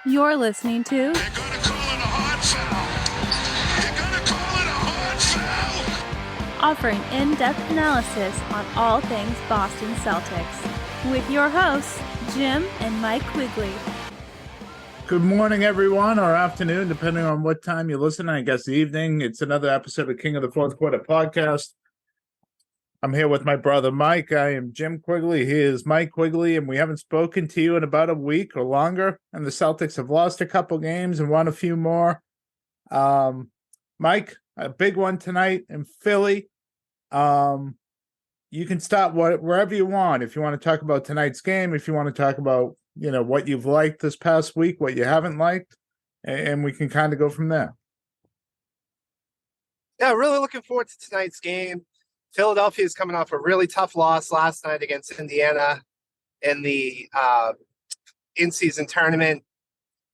You're listening to They're gonna call it a hard foul. They're gonna call it a hard foul. offering in-depth analysis on all things Boston Celtics with your hosts, Jim and Mike Quigley. Good morning, everyone, or afternoon, depending on what time you listen. I guess evening. It's another episode of King of the Fourth Quarter podcast. I'm here with my brother Mike. I am Jim Quigley. He is Mike Quigley, and we haven't spoken to you in about a week or longer. And the Celtics have lost a couple games and won a few more. Mike, a big one tonight in Philly. You can start wherever you want. If you want to talk about tonight's game, if you want to talk about what you've liked this past week, what you haven't liked, and we can kind of go from there. Yeah, really looking forward to tonight's game. Philadelphia is coming off a really tough loss last night against Indiana in the in-season tournament.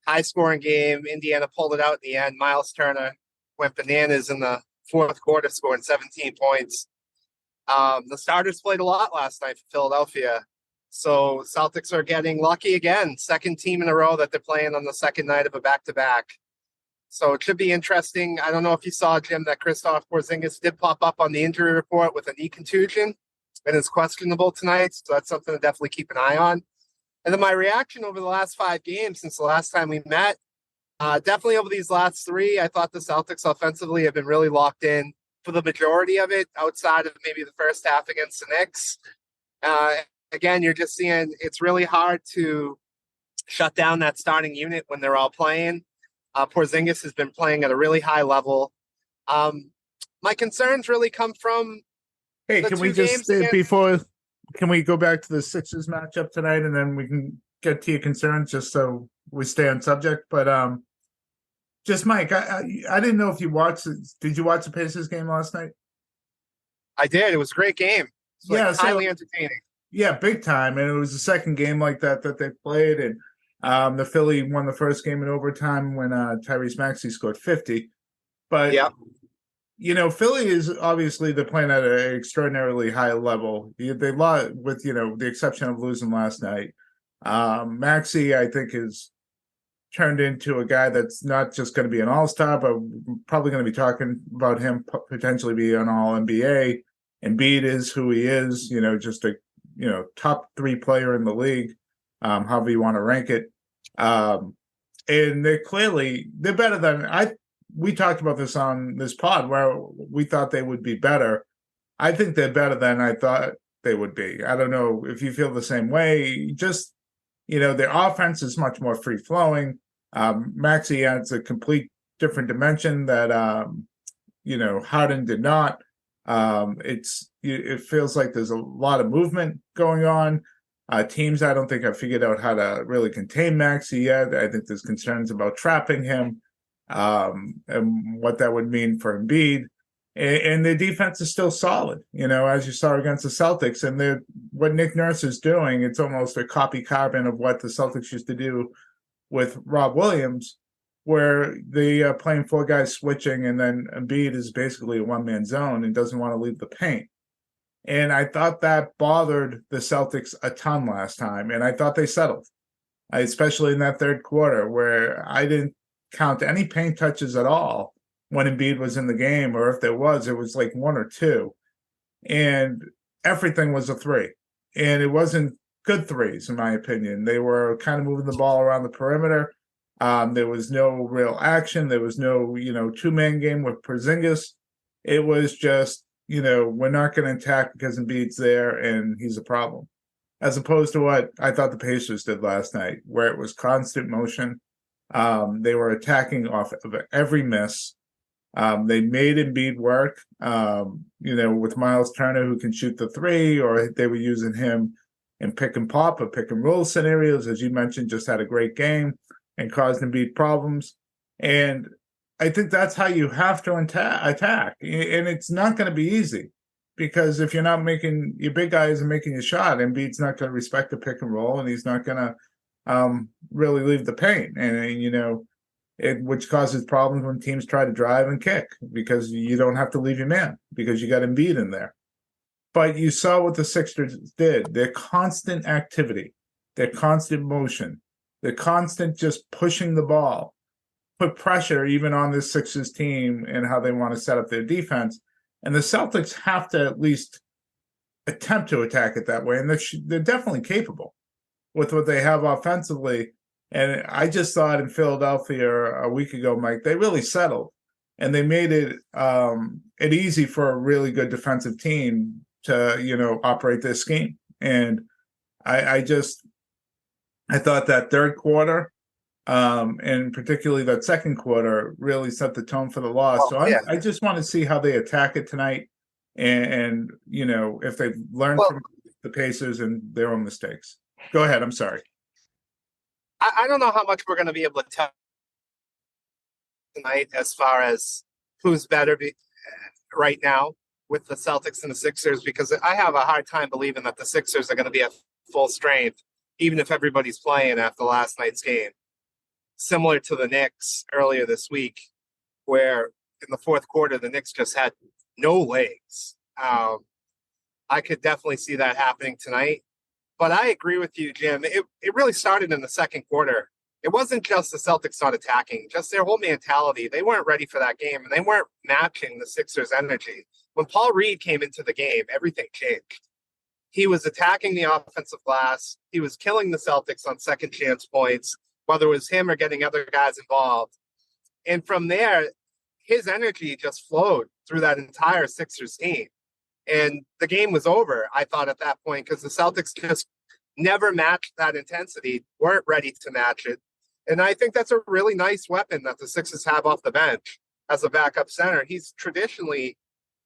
High-scoring game. Indiana pulled it out in the end. Miles Turner went bananas in the fourth quarter, scoring 17 points. The starters played a lot last night for Philadelphia. So Celtics are getting lucky again. Second team in a row that they're playing on the second night of a back-to-back. So it should be interesting. I don't know if you saw, Jim, that Kristaps Porzingis did pop up on the injury report with a knee contusion and is questionable tonight. So that's something to definitely keep an eye on. And then my reaction over the last 5 games since the last time we met, definitely over these last 3, I thought the Celtics offensively have been really locked in for the majority of it, outside of maybe the first half against the Knicks. Again, you're just seeing it's really hard to shut down that starting unit when they're all playing. Porzingis has been playing at a really high level. My concerns really come from can we just can we go back to the Sixers matchup tonight, and then we can get to your concerns just so we stay on subject. But just Mike, I didn't know if you watched. Did you watch the Pacers game last night? I did. It was a great game. Highly entertaining. Yeah, big time. And it was the second game like that they played. And the Philly won the first game in overtime when Tyrese Maxey scored 50. But, Philly is obviously they're playing at an extraordinarily high level. They lost with, the exception of losing last night. Maxey, I think, is turned into a guy that's not just going to be an all-star, but probably going to be talking about him potentially be an all-NBA. Embiid is who he is, just a top 3 player in the league, however you want to rank it. And they're better than we talked about this on this pod where we thought they would be better. I think they're better than I thought they would be. I don't know if you feel the same way. Just, their offense is much more free flowing. Maxey adds a complete different dimension that, Harden did not. It feels like there's a lot of movement going on. Teams, I don't think have figured out how to really contain Maxey yet. I think there's concerns about trapping him, and what that would mean for Embiid. And their defense is still solid, as you saw against the Celtics. And what Nick Nurse is doing, it's almost a copy carbon of what the Celtics used to do with Rob Williams, where they are playing 4 guys switching, and then Embiid is basically a one-man zone and doesn't want to leave the paint. And I thought that bothered the Celtics a ton last time, and I thought they settled, especially in that third quarter, where I didn't count any paint touches at all when Embiid was in the game, or if there was, it was like 1 or 2. And everything was a 3. And it wasn't good 3s, in my opinion. They were kind of moving the ball around the perimeter. There was no real action. There was no, 2-man game with Porzingis. It was just, we're not going to attack because Embiid's there and he's a problem. As opposed to what I thought the Pacers did last night, where it was constant motion. They were attacking off of every miss. They made Embiid work, with Miles Turner, who can shoot the 3, or they were using him in pick and pop or pick and roll scenarios. As you mentioned, just had a great game and caused Embiid problems. And I think that's how you have to attack. And it's not going to be easy, because if you're not making, your big guy isn't making a shot, Embiid's not going to respect the pick and roll, and he's not going to really leave the paint. And, which causes problems when teams try to drive and kick, because you don't have to leave your man because you got Embiid in there. But you saw what the Sixers did. Their constant activity, their constant motion, the constant just pushing the ball, put pressure even on this Sixers team and how they want to set up their defense. And the Celtics have to at least attempt to attack it that way. And they're definitely capable with what they have offensively. And I just thought in Philadelphia a week ago, Mike, they really settled. And they made it easy for a really good defensive team to, operate their scheme. And I thought that third quarter, and particularly that second quarter, really set the tone for the loss. So I just want to see how they attack it tonight, and if they've learned from the Pacers and their own mistakes. Go ahead. I'm sorry. I don't know how much we're going to be able to tell tonight as far as who's better right now with the Celtics and the Sixers, because I have a hard time believing that the Sixers are going to be at full strength, even if everybody's playing after last night's game. Similar to the Knicks earlier this week, where in the fourth quarter, the Knicks just had no legs. I could definitely see that happening tonight. But I agree with you, Jim. It really started in the second quarter. It wasn't just the Celtics not attacking, just their whole mentality. They weren't ready for that game, and they weren't matching the Sixers' energy. When Paul Reed came into the game, everything changed. He was attacking the offensive glass. He was killing the Celtics on second chance points, whether it was him or getting other guys involved. And from there, his energy just flowed through that entire Sixers team. And the game was over, I thought, at that point, because the Celtics just never matched that intensity, weren't ready to match it. And I think that's a really nice weapon that the Sixers have off the bench as a backup center. He's traditionally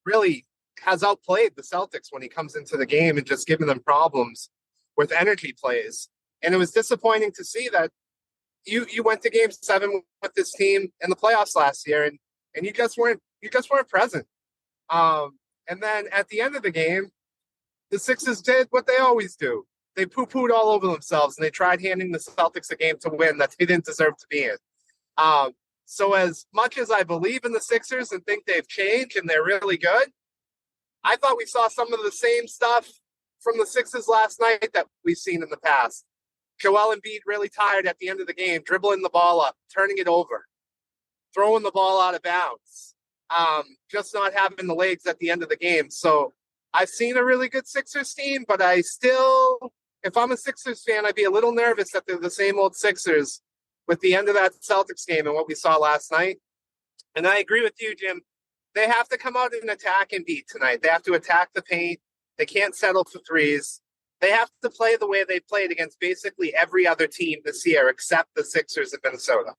really has outplayed the Celtics when he comes into the game and just giving them problems with energy plays. And it was disappointing to see that you went to game 7 with this team in the playoffs last year, and you just weren't present. And then at the end of the game, the Sixers did what they always do. They poo-pooed all over themselves, and they tried handing the Celtics a game to win that they didn't deserve to be in. So as much as I believe in the Sixers and think they've changed and they're really good, I thought we saw some of the same stuff from the Sixers last night that we've seen in the past. Joel Embiid really tired at the end of the game, dribbling the ball up, turning it over, throwing the ball out of bounds, just not having the legs at the end of the game. So I've seen a really good Sixers team, but I still, if I'm a Sixers fan, I'd be a little nervous that they're the same old Sixers with the end of that Celtics game and what we saw last night. And I agree with you, Jim. They have to come out and attack and beat tonight. They have to attack the paint. They can't settle for threes. They have to play the way they played against basically every other team this year except the Sixers in Minnesota.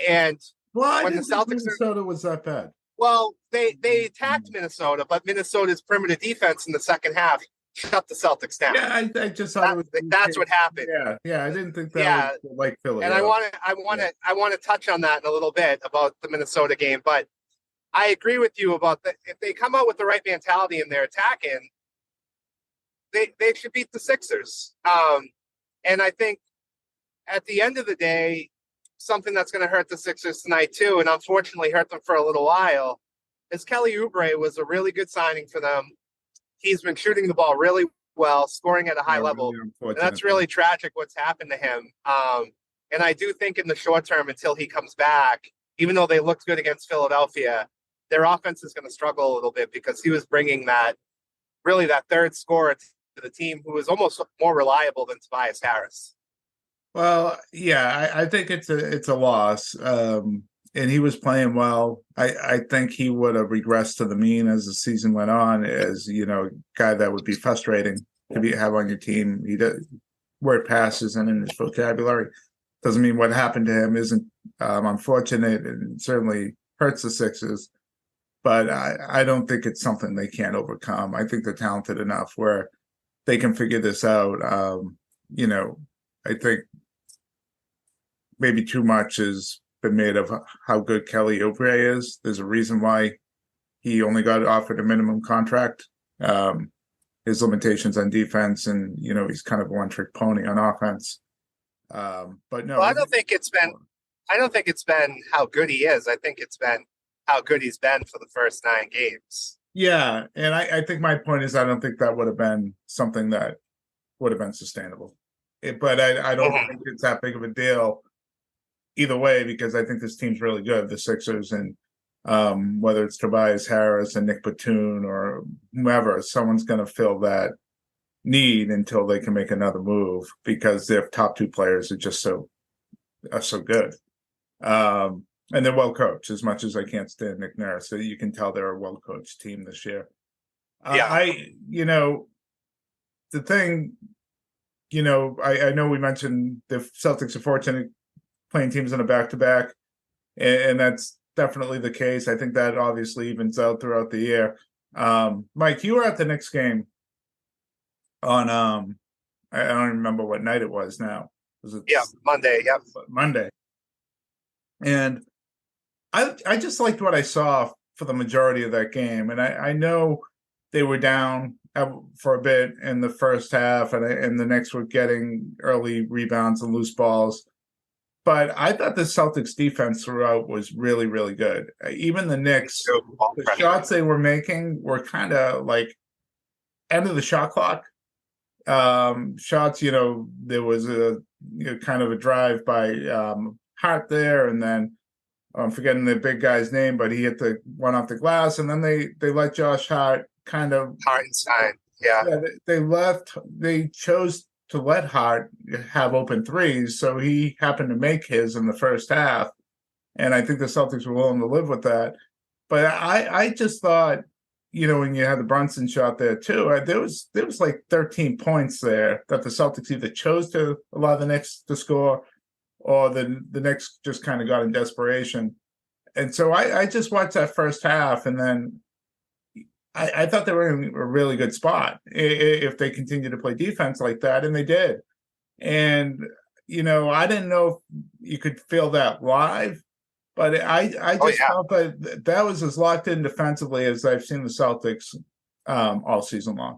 And when the Celtics, Minnesota was that bad. Well, they attacked Minnesota, but Minnesota's perimeter defense in the second half shut the Celtics down. Yeah, I just thought that's what happened. Yeah, I didn't think that was like Philly. And I want to touch on that in a little bit about the Minnesota game, but I agree with you about that. If they come out with the right mentality and they're attacking, they should beat the Sixers. And I think at the end of the day, something that's going to hurt the Sixers tonight too, and unfortunately hurt them for a little while, is Kelly Oubre was a really good signing for them. He's been shooting the ball really well, scoring at a high level. Really, and that's really tragic what's happened to him. And I do think in the short term, until he comes back, even though they looked good against Philadelphia, their offense is going to struggle a little bit because he was bringing that third scorer to the team who was almost more reliable than Tobias Harris. Well, yeah, I think it's a loss. And he was playing well. I think he would have regressed to the mean as the season went on, as a guy that would be frustrating to have on your team. He does word passes and in his vocabulary. Doesn't mean what happened to him isn't unfortunate, and certainly hurts the Sixers. But I don't think it's something they can't overcome. I think they're talented enough where they can figure this out. I think maybe too much has been made of how good Kelly Oubre is. There's a reason why he only got offered a minimum contract. His limitations on defense, and he's kind of a one-trick pony on offense. But no, I don't think it's been how good he is. I think it's been how good he's been for the first 9 games. Yeah, and I think my point is I don't think that would have been something that would have been sustainable. but I don't Mhm. think it's that big of a deal either way, because I think this team's really good, the Sixers, and whether it's Tobias Harris and Nick Batum or whomever, someone's going to fill that need until they can make another move, because their top two players are just so good. And they're well coached. As much as I can't stand Nick Nurse, so you can tell they're a well coached team this year. Yeah. The thing, I know we mentioned the Celtics are fortunate playing teams in a back-to-back, and that's definitely the case. I think that obviously evens out throughout the year. Mike, you were at the Knicks game on I don't remember what night it was now. Was it Monday? Yep. Monday? And I just liked what I saw for the majority of that game, and I know they were down for a bit in the first half, and the Knicks were getting early rebounds and loose balls. But I thought the Celtics defense throughout was really, really good. Even the Knicks, the shots they were making were kind of like end of the shot clock shots. There was a kind of a drive by Hart there, and then I'm forgetting the big guy's name, but he hit the one off the glass, and then they let Josh Hart kind of Hartenstein. Yeah. They chose to let Hart have open threes, so he happened to make his in the first half, and I think the Celtics were willing to live with that. But I just thought, when you had the Brunson shot there too, there was like 13 points there that the Celtics either chose to allow the Knicks to score, or the Knicks just kind of got in desperation. And so I just watched that first half, and then I thought they were in a really good spot if they continue to play defense like that, and they did. And I didn't know if you could feel that live, but I just felt that was as locked in defensively as I've seen the Celtics all season long.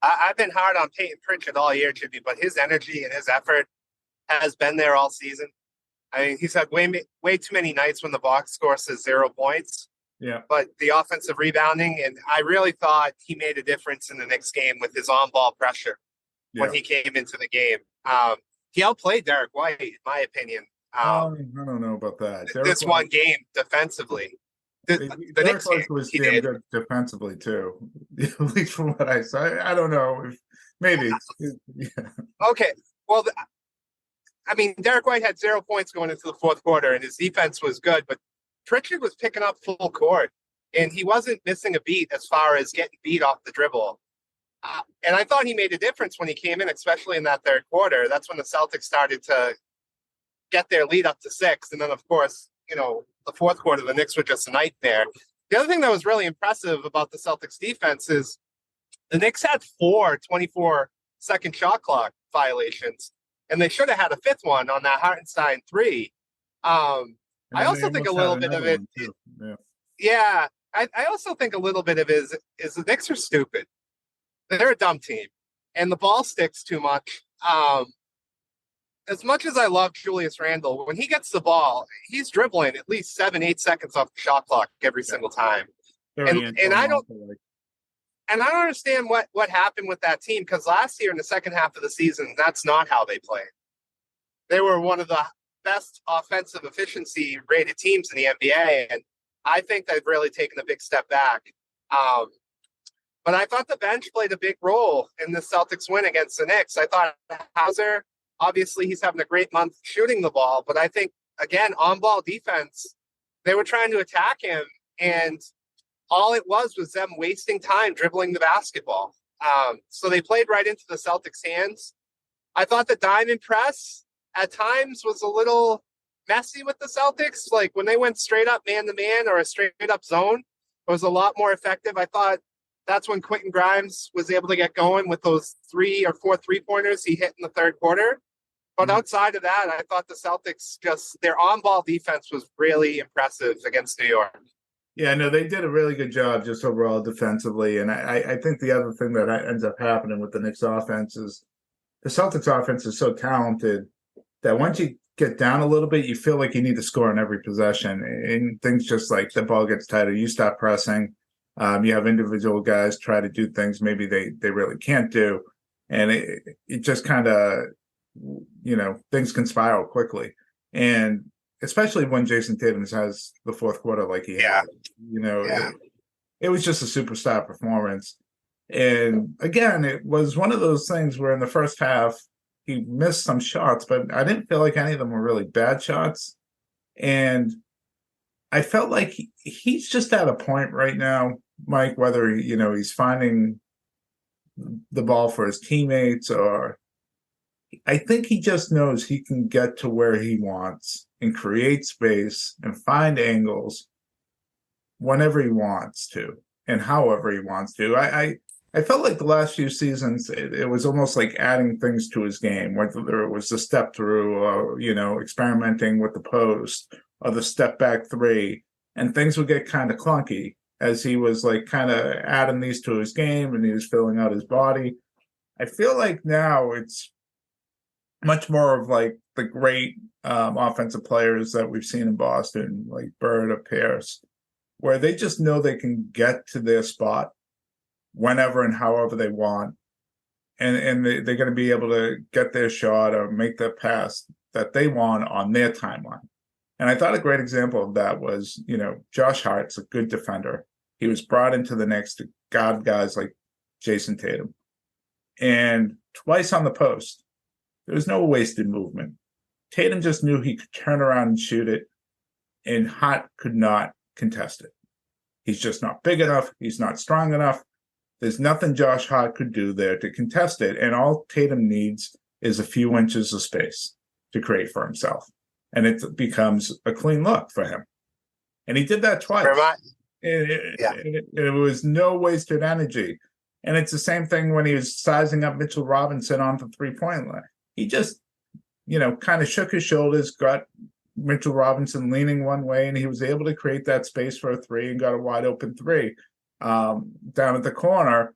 I've been hard on Peyton Pritchard all year, Jimmy, but his energy and his effort has been there all season. I mean, he's had way too many nights when the box score says 0 points. Yeah. But the offensive rebounding, and I really thought he made a difference in the next game with his on-ball pressure when he came into the game. He outplayed Derek White, in my opinion. I don't know about that. This one game defensively. The Derek White was damn good defensively too, at least from what I saw. I don't know if maybe. Yeah. Okay. Well, Derek White had 0 points going into the fourth quarter, and his defense was good, but Pritchard was picking up full court, and he wasn't missing a beat as far as getting beat off the dribble. And I thought he made a difference when he came in, especially in that third quarter. That's when the Celtics started to get their lead up to 6. And then, of course, the fourth quarter, the Knicks were just a nightmare. The other thing that was really impressive about the Celtics defense is the Knicks had 4 24-second shot clock violations, and they should have had a 5th one on that Hartenstein 3. I also think a little bit of it. Yeah. I also think a little bit of it is the Knicks are stupid. They're a dumb team, and the ball sticks too much. As much as I love Julius Randle, when he gets the ball, he's dribbling at least 7-8 seconds off the shot clock every single time. And I don't understand what happened with that team, because last year in the second half of the season, that's not how they played. They were one of the best offensive efficiency rated teams in the NBA, and I think they've really taken a big step back. But I thought the bench played a big role in the Celtics win against the Knicks. I thought Hauser, obviously he's having a great month shooting the ball, but I think, again, on-ball defense, they were trying to attack him, and all it was them wasting time dribbling the basketball. So they played right into the Celtics' hands. I thought the diamond press at times was a little messy with the Celtics. Like when they went straight up man-to-man or a straight-up zone, it was a lot more effective. I thought that's when Quentin Grimes was able to get going with those 3 or 4 3-pointers he hit in the third quarter. But outside of that, I thought the Celtics their on-ball defense was really impressive against New York. Yeah, no, they did a really good job just overall defensively. And I think the other thing that ends up happening with the Knicks offense is the Celtics offense is so talented that once you get down a little bit, you feel like you need to score on every possession. And things just like the ball gets tighter, you stop pressing. You have individual guys try to do things maybe they really can't do. and it just kind of, things can spiral quickly, and especially when Jason Tatum has the fourth quarter like he had. It was just a superstar performance. And again, it was one of those things where in the first half he missed some shots, but I didn't feel like any of them were really bad shots. And I felt like he's just at a point right now, Mike, whether he's finding the ball for his teammates, or I think he just knows he can get to where he wants and create space and find angles whenever he wants to and however he wants to. I felt like the last few seasons, it was almost like adding things to his game, whether it was the step through or, experimenting with the post or the step back three, and things would get kind of clunky as he was like kind of adding these to his game and he was filling out his body. I feel like now it's much more of like the great offensive players that we've seen in Boston, like Bird or Pierce, where they just know they can get to their spot whenever and however they want. And they're going to be able to get their shot or make their pass that they want on their timeline. And I thought a great example of that was, Josh Hart's a good defender. He was brought into the Knicks to guard guys like Jason Tatum. And twice on the post, there was no wasted movement. Tatum just knew he could turn around and shoot it, and Hart could not contest it. He's just not big enough. He's not strong enough. There's nothing Josh Hart could do there to contest it. And all Tatum needs is a few inches of space to create for himself. And it becomes a clean look for him. And he did that twice. It was no wasted energy. And it's the same thing when he was sizing up Mitchell Robinson on the three-point line. He just, kind of shook his shoulders, got Mitchell Robinson leaning one way, and he was able to create that space for a three and got a wide open three down at the corner,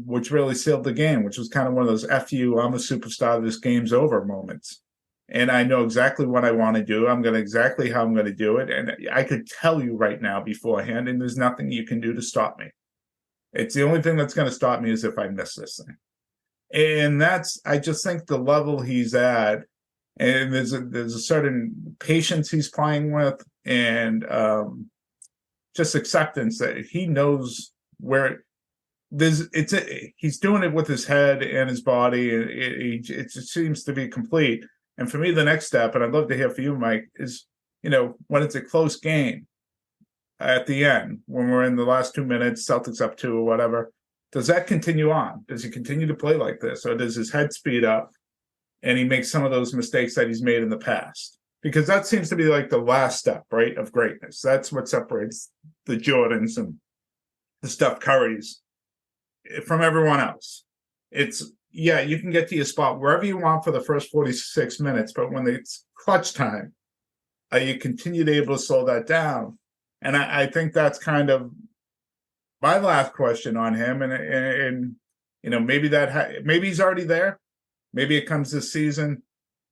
which really sealed the game, which was kind of one of those F you, I'm a superstar, this game's over moments. And I know exactly what I want to do. I'm going to exactly how I'm going to do it. And I could tell you right now beforehand, and there's nothing you can do to stop me. It's the only thing that's going to stop me is if I miss this thing. And I just think the level he's at, and there's a certain patience he's playing with, and just acceptance that he knows where he's doing it with his head and his body. It just seems to be complete. And for me, the next step, and I'd love to hear from you, Mike, is, when it's a close game at the end, when we're in the last 2 minutes, Celtics up 2 or whatever, does that continue on? Does he continue to play like this? Or does his head speed up and he makes some of those mistakes that he's made in the past? Because that seems to be like the last step, right, of greatness. That's what separates the Jordans and the Steph Currys from everyone else. It's, you can get to your spot wherever you want for the first 46 minutes, but when it's clutch time, you continue to be able to slow that down. And I think that's kind of my last question on him. And maybe maybe he's already there. Maybe it comes this season.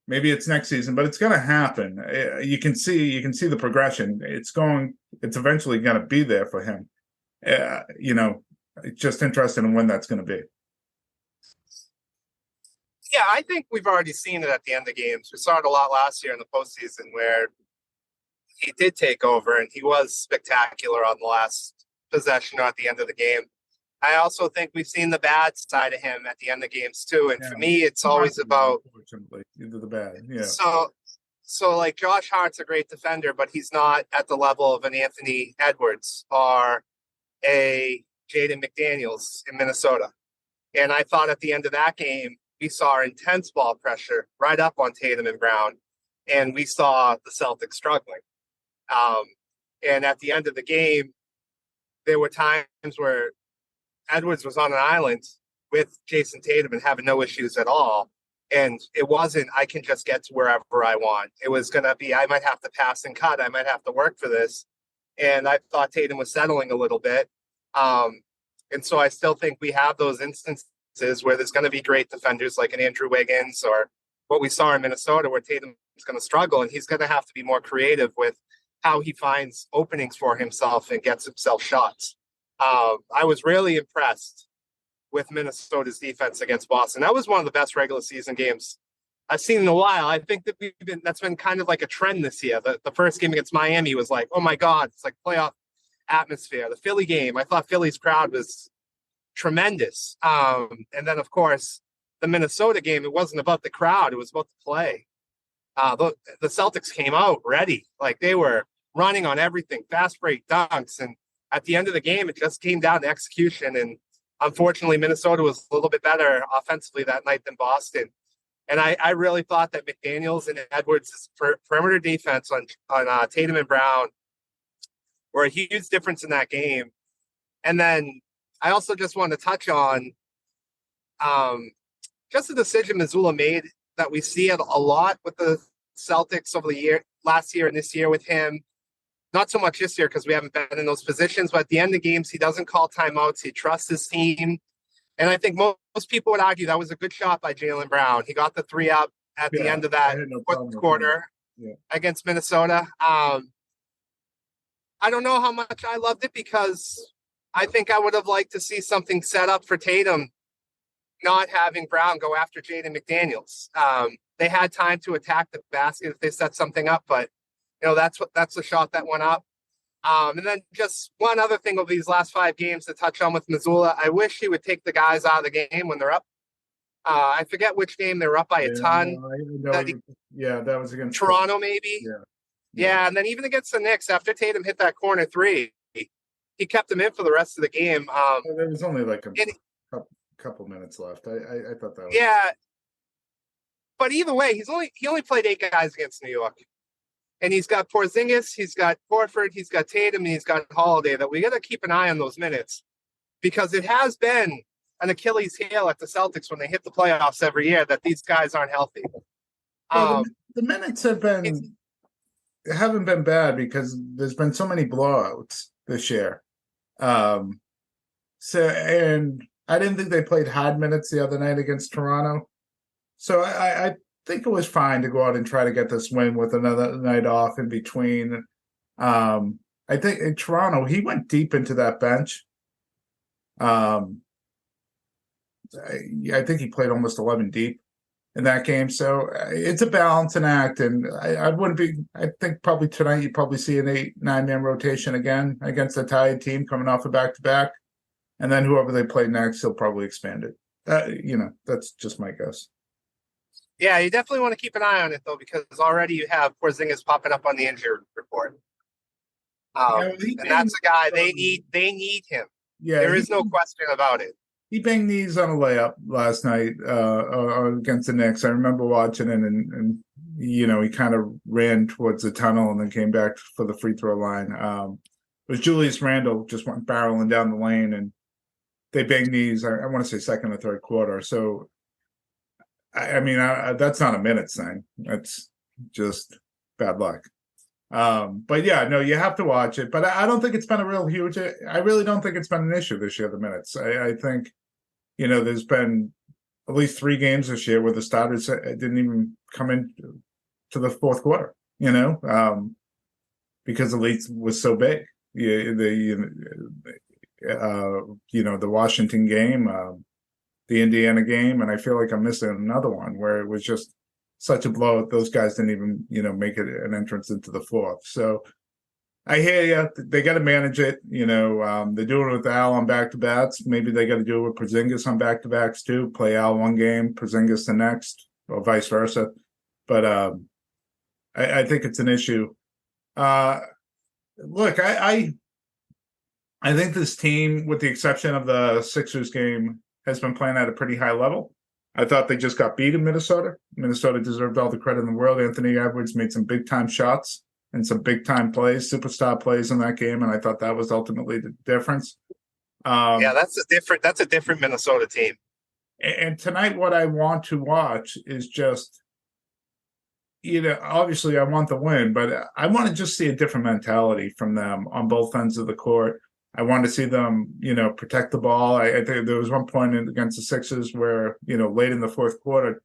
Maybe it's next season, but it's going to happen. You can see the progression. It's eventually going to be there for him. It's just interested in when that's going to be. Yeah, I think we've already seen it at the end of games. We saw it a lot last year in the postseason where he did take over and he was spectacular on the last possession or at the end of the game. I also think we've seen the bad side of him at the end of games too. And for me, it's always about either the bad. Yeah. So like Josh Hart's a great defender, but he's not at the level of an Anthony Edwards or a Jaden McDaniels in Minnesota. And I thought at the end of that game, we saw intense ball pressure right up on Tatum and Brown, and we saw the Celtics struggling. And at the end of the game, there were times where Edwards was on an island with Jason Tatum and having no issues at all. And it wasn't, I can just get to wherever I want. It was going to be, I might have to pass and cut. I might have to work for this. And I thought Tatum was settling a little bit. And so I still think we have those instances where there's going to be great defenders like an Andrew Wiggins or what we saw in Minnesota where Tatum is going to struggle. And he's going to have to be more creative with how he finds openings for himself and gets himself shots. I was really impressed with Minnesota's defense against Boston. That was one of the best regular season games I've seen in a while. I think that that's been kind of like a trend this year. The first game against Miami was like, oh my God, it's like playoff atmosphere. The Philly game, I thought Philly's crowd was tremendous. And then, of course, the Minnesota game, it wasn't about the crowd. It was about the play. The Celtics came out ready. Like they were running on everything, fast break dunks. And at the end of the game, it just came down to execution. And unfortunately, Minnesota was a little bit better offensively that night than Boston. And I really thought that McDaniels and Edwards' perimeter defense on Tatum and Brown were a huge difference in that game. And then I also just want to touch on just the decision Missoula made that we see it a lot with the Celtics over the last year and this year with him. Not so much this year because we haven't been in those positions, but at the end of games, he doesn't call timeouts. He trusts his team. And I think most people would argue that was a good shot by Jaylen Brown. He got the 3 up at the end of that fourth quarter against Minnesota. I don't know how much I loved it because I think I would have liked to see something set up for Tatum, not having Brown go after Jaden McDaniels. They had time to attack the basket if they set something up, but that's the shot that went up. And then just one other thing of these last 5 games to touch on with Missoula. I wish he would take the guys out of the game when they're up. I forget which game they were up by a ton. That was against Toronto, maybe. Yeah, and then even against the Knicks, after Tatum hit that corner 3, he kept them in for the rest of the game. There was only like a couple minutes left. I thought that was... Yeah, but either way, he only played 8 guys against New York. And he's got Porzingis, he's got Horford, he's got Tatum, and he's got Holiday. That we got to keep an eye on those minutes because it has been an Achilles heel at the Celtics when they hit the playoffs every year that these guys aren't healthy. The minutes haven't been bad because there's been so many blowouts this year. And I didn't think they played hard minutes the other night against Toronto. So I think it was fine to go out and try to get this win with another night off in between. I think in Toronto, he went deep into that bench. I think he played almost 11 deep in that game. So it's a balancing act. And I think probably tonight you'd probably see an 8-9-man rotation again against a tied team coming off a back-to-back. And then whoever they play next, he'll probably expand it. That's just my guess. Yeah, you definitely want to keep an eye on it, though, because already you have Porzingis popping up on the injury report. And that's a guy they need him. Yeah, there is no question about it. He banged knees on a layup last night against the Knicks. I remember watching it, and he kind of ran towards the tunnel and then came back for the free throw line. It was Julius Randle just went barreling down the lane, and they banged knees. I want to say second or third quarter. So. I mean, that's not a minutes thing. That's just bad luck. But yeah, no, you have to watch it. But I don't think it's been a real huge. I really don't think it's been an issue this year. The minutes. I think, there's been at least 3 games this year where the starters didn't even come in to the fourth quarter. Because the lead was so big. The Washington game. The Indiana game, and I feel like I'm missing another one where it was just such a blowout. Those guys didn't even, make it an entrance into the fourth. So I hear you. They got to manage it. They're doing it with Al on back-to-backs. Maybe they got to do it with Porzingis on back-to-backs too. Play Al one game, Porzingis the next, or vice versa. But I think it's an issue. Look, I think this team, with the exception of the Sixers game, has been playing at a pretty high level. I thought they just got beat in Minnesota. Minnesota deserved all the credit in the world. Anthony Edwards made some big-time shots and some big-time plays, superstar plays in that game, and I thought that was ultimately the difference. That's a different Minnesota team. And tonight what I want to watch is just, obviously I want the win, but I want to just see a different mentality from them on both ends of the court. I want to see them, protect the ball. I think there was one point against the Sixers where, late in the fourth quarter,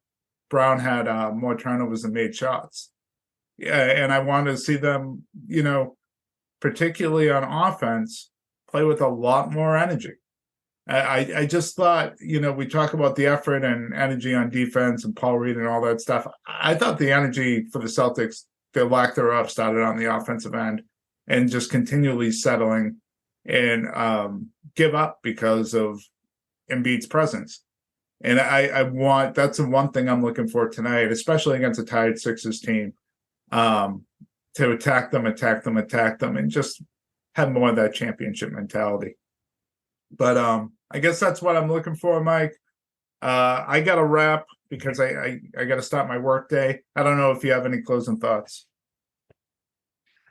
Brown had more turnovers than made shots. Yeah, and I want to see them, particularly on offense, play with a lot more energy. I just thought, we talk about the effort and energy on defense and Paul Reed and all that stuff. I thought the energy for the Celtics, their lack thereof, started on the offensive end and just continually settling and give up because of Embiid's presence. And that's the one thing I'm looking for tonight, especially against a tired Sixers team, to attack them, and just have more of that championship mentality. But I guess that's what I'm looking for, Mike. I got to wrap because I got to start my work day. I don't know if you have any closing thoughts.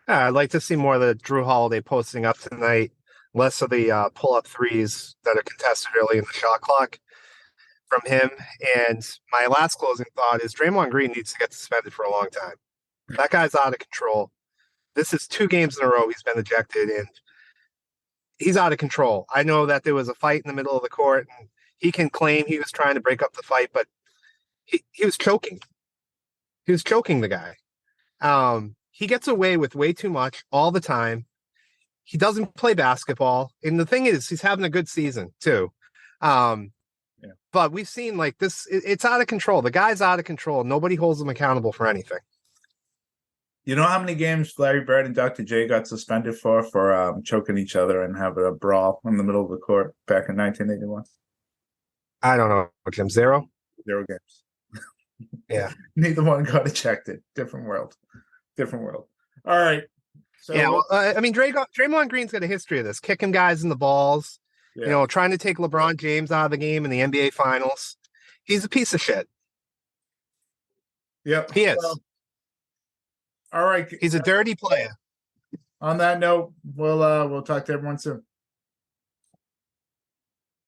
I'd like to see more of the Drew Holiday posting up tonight, less of the pull-up threes that are contested early in the shot clock from him. And my last closing thought is Draymond Green needs to get suspended for a long time. That guy's out of control. This is 2 games in a row he's been ejected, and he's out of control. I know that there was a fight in the middle of the court, and he can claim he was trying to break up the fight, but he was choking. He was choking the guy. He gets away with way too much all the time. He doesn't play basketball. And the thing is, he's having a good season too. But we've seen like this, it's out of control. The guy's out of control. Nobody holds him accountable for anything. You know how many games Larry Bird and Dr. J got suspended for choking each other and having a brawl in the middle of the court back in 1981? I don't know, Jim. 0? 0 games. Yeah. Neither one got ejected. Different world. All right. So, yeah, well, I mean, Draymond Green's got a history of this, kicking guys in the balls, trying to take LeBron James out of the game in the NBA Finals. He's a piece of shit. Yep. He is. All right. He's a dirty player. On that note, we'll talk to everyone soon.